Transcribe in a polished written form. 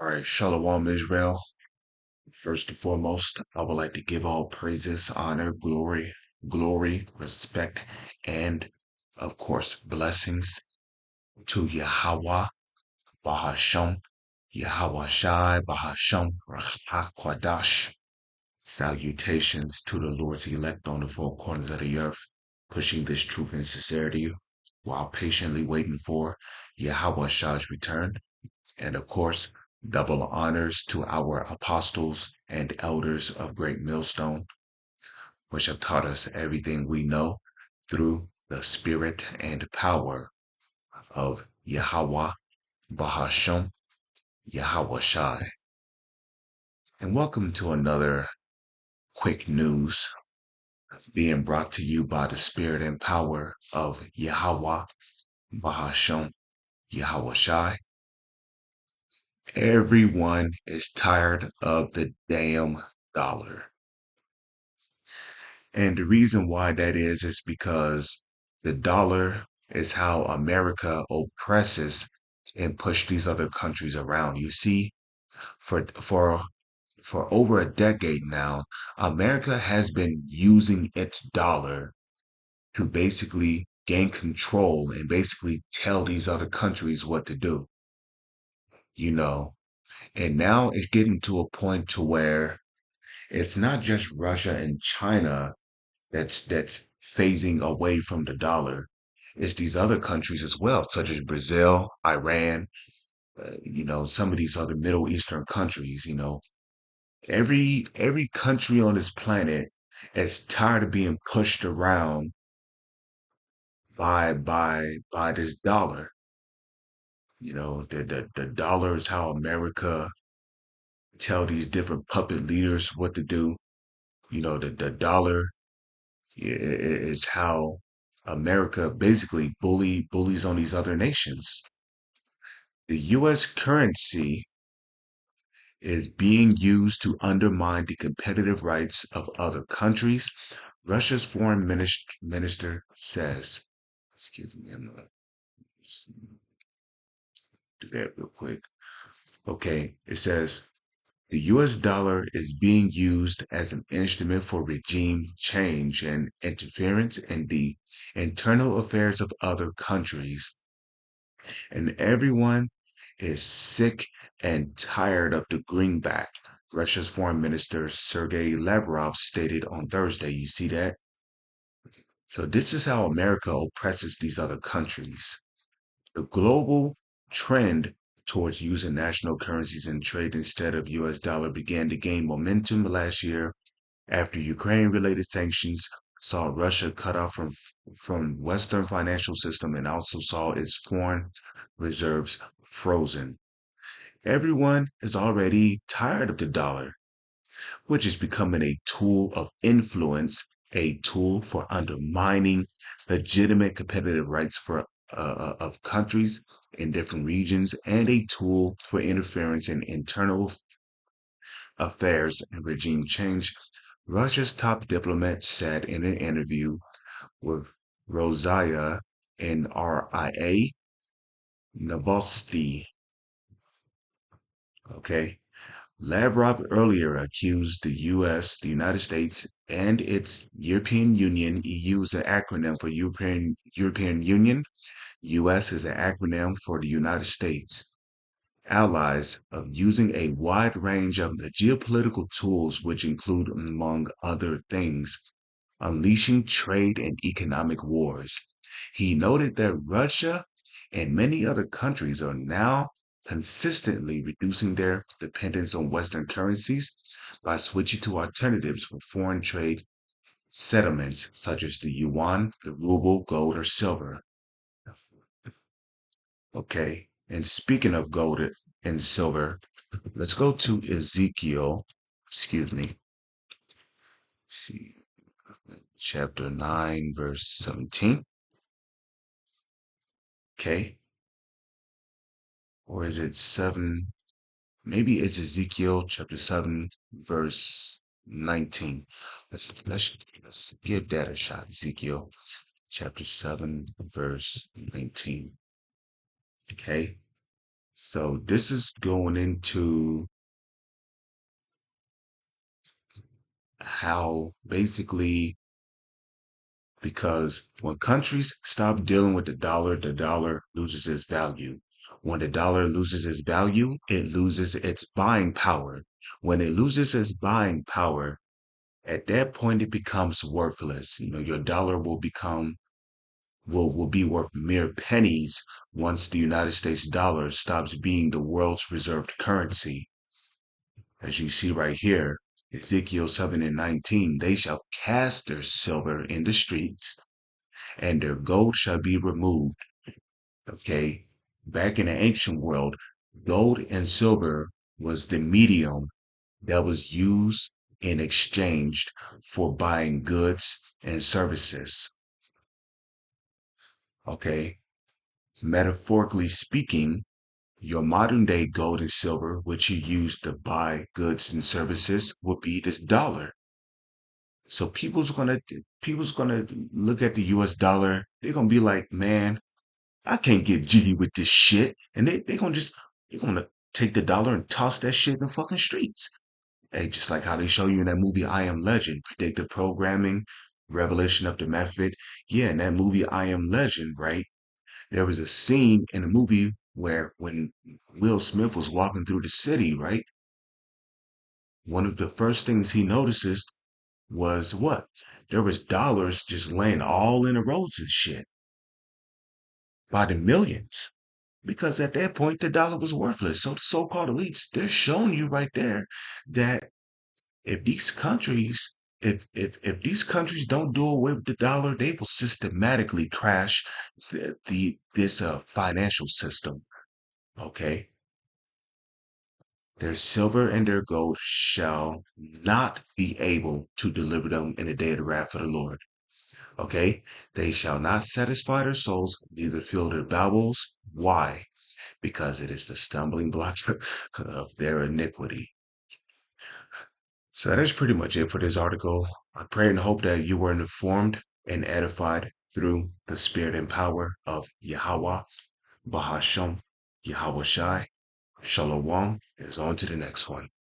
All right, Shalom Israel. First and foremost, I would like to give all praises, honor, glory, respect, and of course, blessings to Yahweh, Bahasham, Yahweh Shai, Bahasham, Kwadash. Salutations to the Lord's elect on the four corners of the earth, pushing this truth and sincerity while patiently waiting for Yahweh Shai's return. And of course, double honors to our apostles and elders of Great Millstone, which have taught us everything we know through the spirit and power of Yahweh, Bahasham, Yahweh Shai. And welcome to another quick news being brought to you by the spirit and power of Yahweh, Bahasham, Yahweh Shai. Everyone is tired of the damn dollar. And the reason why that is because the dollar is how America oppresses and push these other countries around. You see, for over a decade now, America has been using its dollar to basically gain control and basically tell these other countries what to do, you know. And now it's getting to a point to where it's not just Russia and China that's phasing away from the dollar. It's these other countries as well, such as Brazil, Iran, some of these other Middle Eastern countries. Every country on this planet is tired of being pushed around by this dollar. The dollar is how America tell these different puppet leaders what to do. The dollar is how America basically bullies on these other nations. The U.S. currency is being used to undermine the competitive rights of other countries, Russia's foreign minister says. Excuse me, I'm gonna do that real quick. Okay, it says the US dollar is being used as an instrument for regime change and interference in the internal affairs of other countries. And everyone is sick and tired of the greenback, Russia's Foreign Minister Sergei Lavrov stated on Thursday. You see that? So, this is how America oppresses these other countries. The global trend towards using national currencies in trade instead of US dollar began to gain momentum last year after Ukraine-related sanctions saw Russia cut off from Western financial system and also saw its foreign reserves frozen. Everyone is already tired of the dollar, which is becoming a tool of influence, a tool for undermining legitimate competitive rights of countries in different regions, and a tool for interference in internal affairs and regime change. Russia's top diplomat said in an interview with Rosia in RIA Novosti. Okay. Lavrov earlier accused the United States, and its European Union. EU is an acronym for European Union. US is an acronym for the United States. Allies of using a wide range of the geopolitical tools, which include, among other things, unleashing trade and economic wars. He noted that Russia and many other countries are now consistently reducing their dependence on Western currencies by switching to alternatives for foreign trade settlements such as the yuan, the ruble, gold, or silver. Okay, and speaking of gold and silver, let's go to Ezekiel, excuse me, see, chapter 9, verse 17. Okay, or is it 7? Maybe it's Ezekiel chapter 7, verse 19. Let's give that a shot. Ezekiel chapter 7, verse 19. Okay. So this is going into how basically, because when countries stop dealing with the dollar loses its value. When the dollar loses its value, it loses its buying power. When it loses its buying power, at that point it becomes worthless. Your dollar will be worth mere pennies once the United States dollar stops being the world's reserved currency. As you see right here, Ezekiel 7 and 19, they shall cast their silver in the streets, and their gold shall be removed. Okay. Back in the ancient world, gold and silver was the medium that was used and exchanged for buying goods and services. Okay. Metaphorically speaking, your modern day gold and silver, which you use to buy goods and services, would be this dollar. So people's gonna look at the US dollar, they're gonna be like, man, I can't get jiggy with this shit. And they're gonna take the dollar and toss that shit in the fucking streets. Hey, just like how they show you in that movie I Am Legend, predictive programming, revelation of the method. Yeah, in that movie I Am Legend, right? There was a scene in the movie where when Will Smith was walking through the city, right? One of the first things he notices was what? There was dollars just laying all in the roads and shit by the millions. Because at that point, the dollar was worthless. So the so-called elites, they're showing you right there that if these countries, if these countries don't do away with the dollar, they will systematically crash this financial system. Okay, their silver and their gold shall not be able to deliver them in the day of the wrath of the Lord. Okay, they shall not satisfy their souls, neither fill their bowels. Why? Because it is the stumbling block of their iniquity. So that is pretty much it for this article. I pray and hope that you were informed and edified through the spirit and power of Yahweh, Bahasham, Yahweh Shai. Shalom, is on to the next one.